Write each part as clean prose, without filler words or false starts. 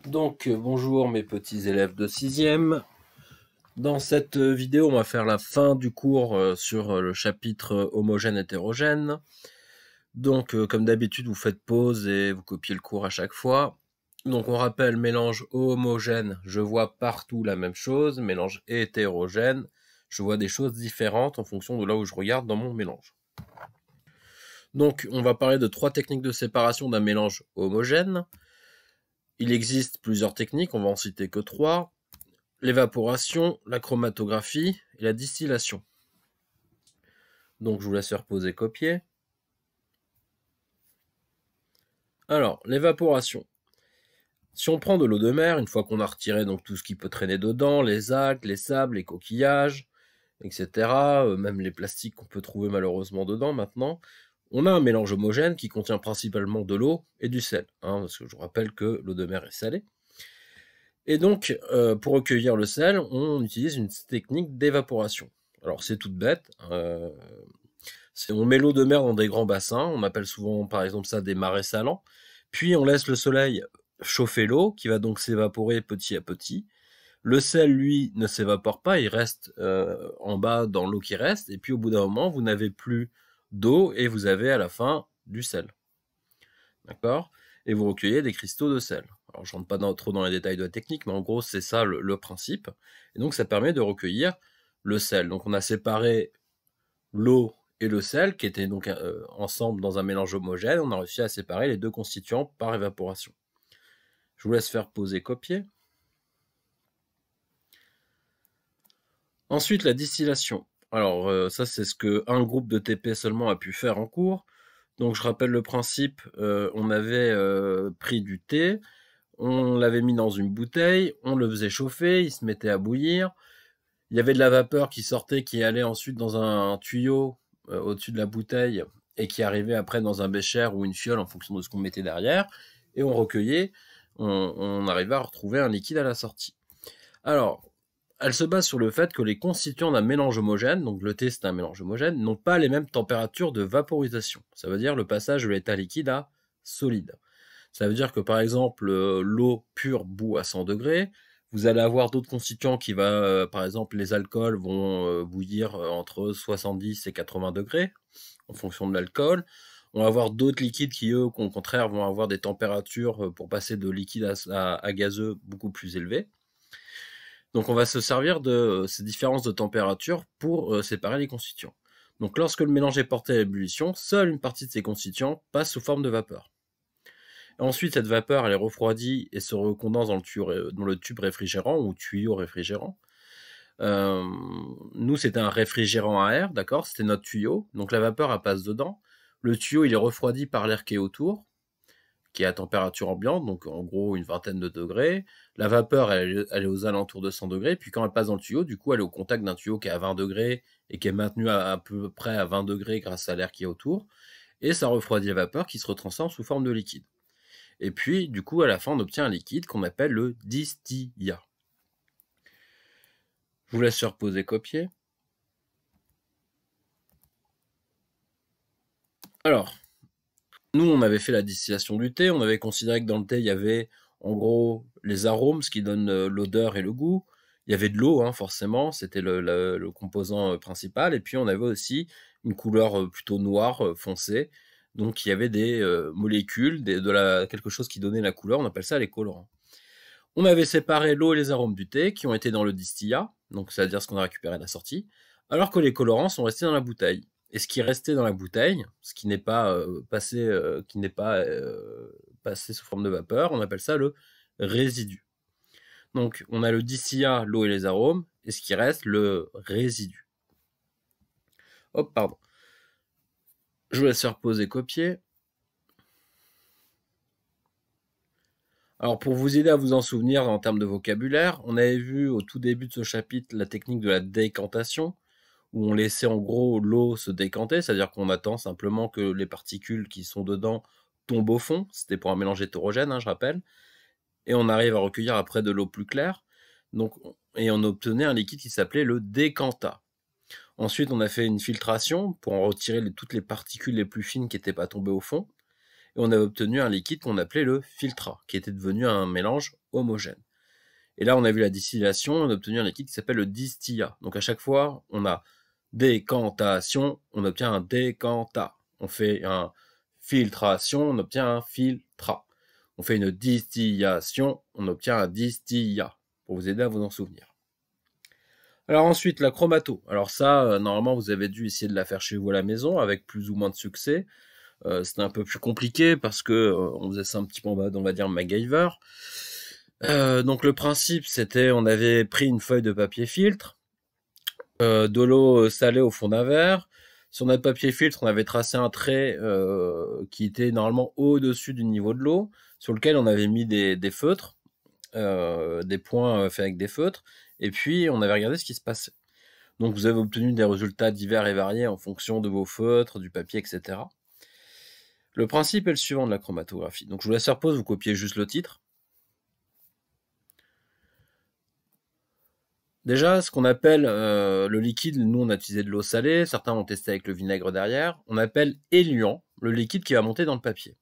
Donc, bonjour mes petits élèves de 6e. Dans cette vidéo, on va faire la fin du cours sur le chapitre homogène-hétérogène. Donc, comme d'habitude, vous faites pause et vous copiez le cours à chaque fois. Donc, on rappelle, mélange homogène, je vois partout la même chose. Mélange hétérogène, je vois des choses différentes en fonction de là où je regarde dans mon mélange. Donc, on va parler de 3 techniques de séparation d'un mélange homogène. Il existe plusieurs techniques, on va en citer que 3. L'évaporation, la chromatographie et la distillation. Donc je vous laisse faire poser copier. Alors, l'évaporation. Si on prend de l'eau de mer, une fois qu'on a retiré donc tout ce qui peut traîner dedans, les algues, les sables, les coquillages, etc., même les plastiques qu'on peut trouver malheureusement dedans maintenant, on a un mélange homogène qui contient principalement de l'eau et du sel, parce que je vous rappelle que l'eau de mer est salée. Et donc, pour recueillir le sel, on utilise une technique d'évaporation. Alors c'est toute bête, on met l'eau de mer dans des grands bassins, on appelle souvent par exemple ça des marais salants, puis on laisse le soleil chauffer l'eau qui va donc s'évaporer petit à petit. Le sel, lui, ne s'évapore pas, il reste en bas dans l'eau qui reste, et puis au bout d'un moment, vous n'avez plus d'eau et vous avez à la fin du sel. D'accord? Et vous recueillez des cristaux de sel. Alors je rentre pas trop dans les détails de la technique, mais en gros c'est ça le principe. Et donc ça permet de recueillir le sel. Donc on a séparé l'eau et le sel qui étaient donc ensemble dans un mélange homogène. On a réussi à séparer les deux constituants par évaporation. Je vous laisse faire poser copier. Ensuite la distillation. Alors ça c'est ce qu'un groupe de TP seulement a pu faire en cours. Donc je rappelle le principe, on avait pris du thé, on l'avait mis dans une bouteille, on le faisait chauffer, il se mettait à bouillir. Il y avait de la vapeur qui sortait, qui allait ensuite dans un tuyau au-dessus de la bouteille et qui arrivait après dans un bécher ou une fiole en fonction de ce qu'on mettait derrière. Et on recueillait, on arrivait à retrouver un liquide à la sortie. Alors, elle se base sur le fait que les constituants d'un mélange homogène, donc le thé c'est un mélange homogène, n'ont pas les mêmes températures de vaporisation. Ça veut dire le passage de l'état liquide à solide. Ça veut dire que par exemple l'eau pure bout à 100 degrés, vous allez avoir d'autres constituants qui va, par exemple les alcools vont bouillir entre 70 et 80 degrés en fonction de l'alcool. On va avoir d'autres liquides qui eux au contraire vont avoir des températures pour passer de liquide à gazeux beaucoup plus élevées. Donc on va se servir de ces différences de température pour séparer les constituants. Donc lorsque le mélange est porté à l'ébullition, seule une partie de ces constituants passe sous forme de vapeur. Ensuite, cette vapeur, elle est refroidie et se recondense dans le tube réfrigérant ou tuyau réfrigérant. Nous, c'était un réfrigérant à air, d'accord? C'était notre tuyau. Donc la vapeur, elle passe dedans. Le tuyau, il est refroidi par l'air qui est autour, qui est à température ambiante, donc en gros une vingtaine de degrés. La vapeur, elle est aux alentours de 100 degrés. Puis quand elle passe dans le tuyau, du coup, elle est au contact d'un tuyau qui est à 20 degrés et qui est maintenu à peu près à 20 degrés grâce à l'air qui est autour. Et ça refroidit la vapeur qui se retransforme sous forme de liquide. Et puis, du coup, à la fin, on obtient un liquide qu'on appelle le distillat. Je vous laisse faire poser copier. Alors, nous, on avait fait la distillation du thé. On avait considéré que dans le thé, il y avait, en gros, les arômes, ce qui donne l'odeur et le goût. Il y avait de l'eau, forcément. C'était le composant principal. Et puis, on avait aussi une couleur plutôt noire, foncée. Donc, il y avait des molécules, quelque chose qui donnait la couleur. On appelle ça les colorants. On avait séparé l'eau et les arômes du thé qui ont été dans le distillat, donc c'est-à-dire ce qu'on a récupéré à la sortie, alors que les colorants sont restés dans la bouteille. Et ce qui est resté dans la bouteille, ce qui n'est pas passé sous forme de vapeur, on appelle ça le résidu. Donc on a le distillat, l'eau et les arômes, et ce qui reste, le résidu. Hop, pardon. Je vous laisse faire poser copier. Alors pour vous aider à vous en souvenir en termes de vocabulaire, on avait vu au tout début de ce chapitre la technique de la décantation, où on laissait en gros l'eau se décanter, c'est-à-dire qu'on attend simplement que les particules qui sont dedans tombent au fond, c'était pour un mélange hétérogène, je rappelle, et on arrive à recueillir après de l'eau plus claire, et on obtenait un liquide qui s'appelait le décantat. Ensuite on a fait une filtration pour en retirer toutes les particules les plus fines qui n'étaient pas tombées au fond, et on avait obtenu un liquide qu'on appelait le filtrat, qui était devenu un mélange homogène. Et là, on a vu la distillation, on a obtenu un liquide qui s'appelle le distillat. Donc à chaque fois, on a décantation, on obtient un décanta. On fait une filtration, on obtient un filtrat. On fait une distillation, on obtient un distillat, pour vous aider à vous en souvenir. Alors ensuite, la chromato. Alors ça, normalement, vous avez dû essayer de la faire chez vous à la maison, avec plus ou moins de succès. C'était un peu plus compliqué, parce que on faisait ça un petit peu en mode, on va dire, MacGyver. Donc le principe, c'était, on avait pris une feuille de papier filtre, de l'eau salée au fond d'un verre. Sur notre papier filtre, on avait tracé un trait qui était normalement au-dessus du niveau de l'eau, sur lequel on avait mis des feutres, des points faits avec des feutres, et puis on avait regardé ce qui se passait. Donc vous avez obtenu des résultats divers et variés en fonction de vos feutres, du papier, etc. Le principe est le suivant de la chromatographie. Donc je vous laisse faire pause, vous copiez juste le titre. Déjà, ce qu'on appelle le liquide, nous on a utilisé de l'eau salée, certains ont testé avec le vinaigre derrière, on appelle éluant le liquide qui va monter dans le papier.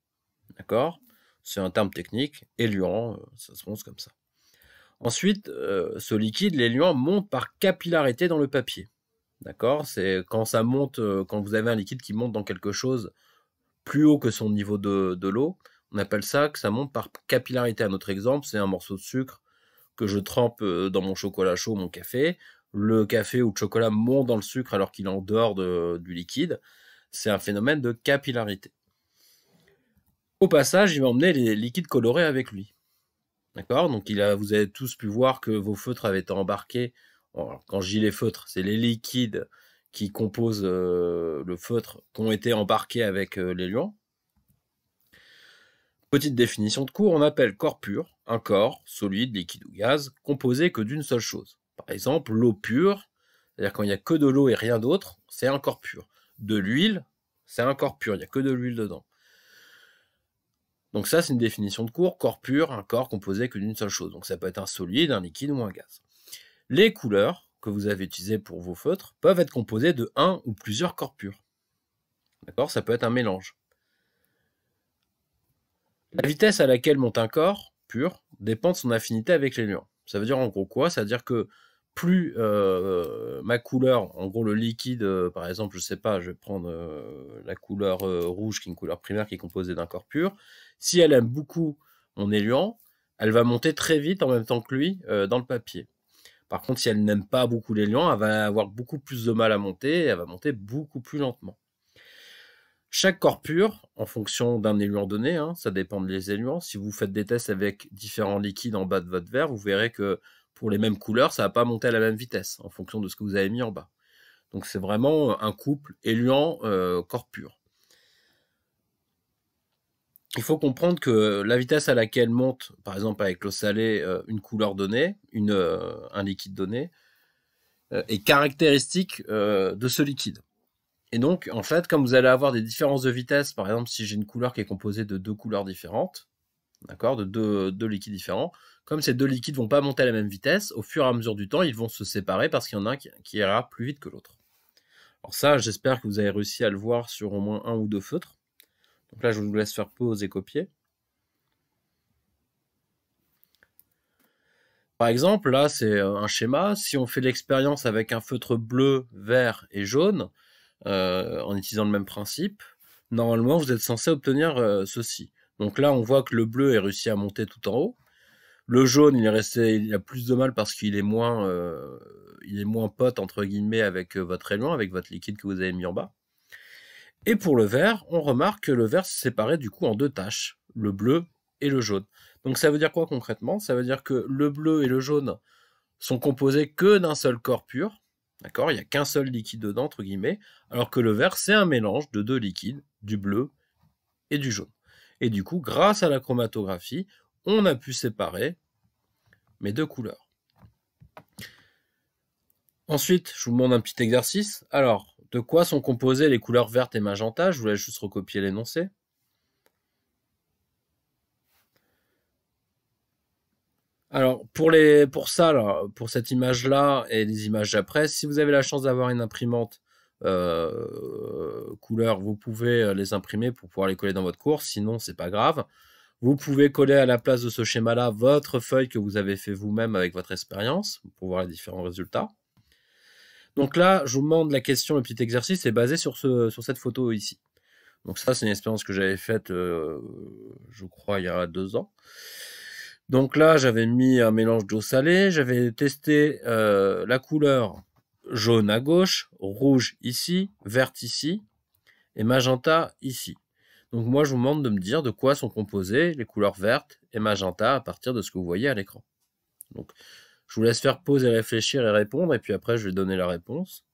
D'accord? C'est un terme technique, éluant, ça se prononce comme ça. Ensuite, ce liquide, l'éluant, monte par capillarité dans le papier. D'accord? C'est quand ça monte, quand vous avez un liquide qui monte dans quelque chose plus haut que son niveau de l'eau, on appelle ça que ça monte par capillarité. Un autre exemple, c'est un morceau de sucre que je trempe dans mon chocolat chaud, mon café. Le café ou le chocolat monte dans le sucre alors qu'il est en dehors du liquide. C'est un phénomène de capillarité. Au passage, il va emmener les liquides colorés avec lui. D'accord? Donc vous avez tous pu voir que vos feutres avaient été embarqués. Alors, quand je dis les feutres, c'est les liquides qui composent le feutre qui ont été embarqués avec l'éluant. Petite définition de cours, on appelle corps pur un corps, solide, liquide ou gaz, composé que d'une seule chose. Par exemple, l'eau pure, c'est-à-dire quand il n'y a que de l'eau et rien d'autre, c'est un corps pur. De l'huile, c'est un corps pur, il n'y a que de l'huile dedans. Donc ça, c'est une définition de cours, corps pur, un corps composé que d'une seule chose. Donc ça peut être un solide, un liquide ou un gaz. Les couleurs que vous avez utilisées pour vos feutres peuvent être composées de un ou plusieurs corps purs. D'accord? Ça peut être un mélange. La vitesse à laquelle monte un corps pur dépend de son affinité avec l'éluant. Ça veut dire en gros quoi? Ça veut dire que plus ma couleur, en gros le liquide, par exemple, je sais pas, je vais prendre la couleur rouge, qui est une couleur primaire qui est composée d'un corps pur. Si elle aime beaucoup mon éluant, elle va monter très vite en même temps que lui dans le papier. Par contre, si elle n'aime pas beaucoup l'éluant, elle va avoir beaucoup plus de mal à monter, et elle va monter beaucoup plus lentement. Chaque corps pur, en fonction d'un éluant donné, hein, ça dépend des éluants. Si vous faites des tests avec différents liquides en bas de votre verre, vous verrez que pour les mêmes couleurs, ça ne va pas monter à la même vitesse, en fonction de ce que vous avez mis en bas. Donc c'est vraiment un couple éluant-corps pur. Il faut comprendre que la vitesse à laquelle monte, par exemple avec l'eau salée, une couleur donnée, un liquide donné, est caractéristique de ce liquide. Et donc, en fait, comme vous allez avoir des différences de vitesse, par exemple, si j'ai une couleur qui est composée de deux couleurs différentes, d'accord, de deux liquides différents, comme ces deux liquides vont pas monter à la même vitesse, au fur et à mesure du temps, ils vont se séparer parce qu'il y en a un qui ira plus vite que l'autre. Alors ça, j'espère que vous avez réussi à le voir sur au moins un ou deux feutres. Donc là, je vous laisse faire pause et copier. Par exemple, là, c'est un schéma. Si on fait l'expérience avec un feutre bleu, vert et jaune, en utilisant le même principe, normalement, vous êtes censé obtenir ceci. Donc là, on voit que le bleu est réussi à monter tout en haut. Le jaune, il a plus de mal parce qu'il est moins pote, entre guillemets, avec votre éluant, avec votre liquide que vous avez mis en bas. Et pour le vert, on remarque que le vert s'est séparé du coup en deux taches, le bleu et le jaune. Donc ça veut dire quoi concrètement? Ça veut dire que le bleu et le jaune sont composés que d'un seul corps pur, d'accord? Il n'y a qu'un seul liquide dedans, entre guillemets, alors que le vert, c'est un mélange de deux liquides, du bleu et du jaune. Et du coup, grâce à la chromatographie, on a pu séparer mes deux couleurs. Ensuite, je vous demande un petit exercice. Alors, de quoi sont composées les couleurs vertes et magenta? Je vous laisse juste recopier l'énoncé. Alors, pour ça, là, pour cette image-là et les images d'après, si vous avez la chance d'avoir une imprimante, couleurs, vous pouvez les imprimer pour pouvoir les coller dans votre cours, sinon c'est pas grave. Vous pouvez coller à la place de ce schéma-là votre feuille que vous avez fait vous-même avec votre expérience pour voir les différents résultats. Donc là, je vous demande la question, le petit exercice est basé sur cette photo ici. Donc ça, c'est une expérience que j'avais faite, je crois, il y a 2 ans. Donc là, j'avais mis un mélange d'eau salée, j'avais testé la couleur jaune à gauche, rouge ici, verte ici, et magenta ici. Donc moi, je vous demande de me dire de quoi sont composées les couleurs vertes et magenta à partir de ce que vous voyez à l'écran. Donc, je vous laisse faire pause et réfléchir et répondre, et puis après, je vais donner la réponse.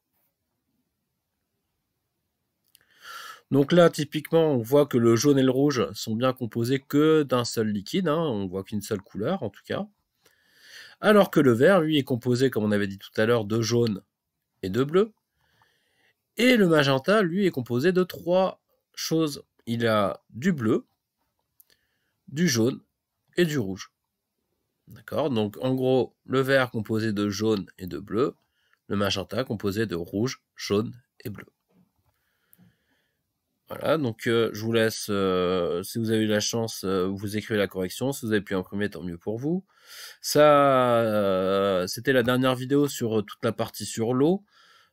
Donc là, typiquement, on voit que le jaune et le rouge sont bien composés que d'un seul liquide, hein, on voit qu'une seule couleur en tout cas. Alors que le vert, lui, est composé, comme on avait dit tout à l'heure, de jaune et de bleu. Et le magenta, lui, est composé de 3 choses. Il a du bleu, du jaune et du rouge. D'accord? Donc en gros, le vert composé de jaune et de bleu, le magenta composé de rouge, jaune et bleu. Voilà, donc je vous laisse, si vous avez eu la chance, vous écrivez la correction. Si vous avez pu imprimer, tant mieux pour vous. Ça, c'était la dernière vidéo sur toute la partie sur l'eau.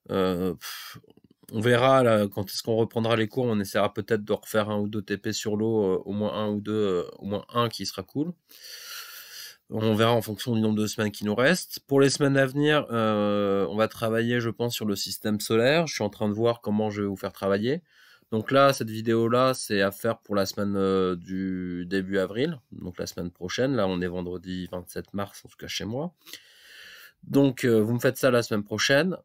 On verra là, quand est-ce qu'on reprendra les cours. On essaiera peut-être de refaire 1 ou 2 TP sur l'eau, au moins 1 ou 2, au moins 1 qui sera cool. On verra en fonction du nombre de semaines qui nous restent. Pour les semaines à venir, on va travailler, je pense, sur le système solaire. Je suis en train de voir comment je vais vous faire travailler. Donc là, cette vidéo-là, c'est à faire pour la semaine du début avril, donc la semaine prochaine. Là, on est vendredi 27 mars, en tout cas chez moi. Donc, vous me faites ça la semaine prochaine.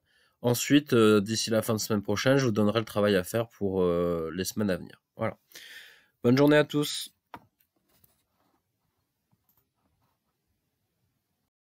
Ensuite, d'ici la fin de semaine prochaine, je vous donnerai le travail à faire pour les semaines à venir. Voilà. Bonne journée à tous.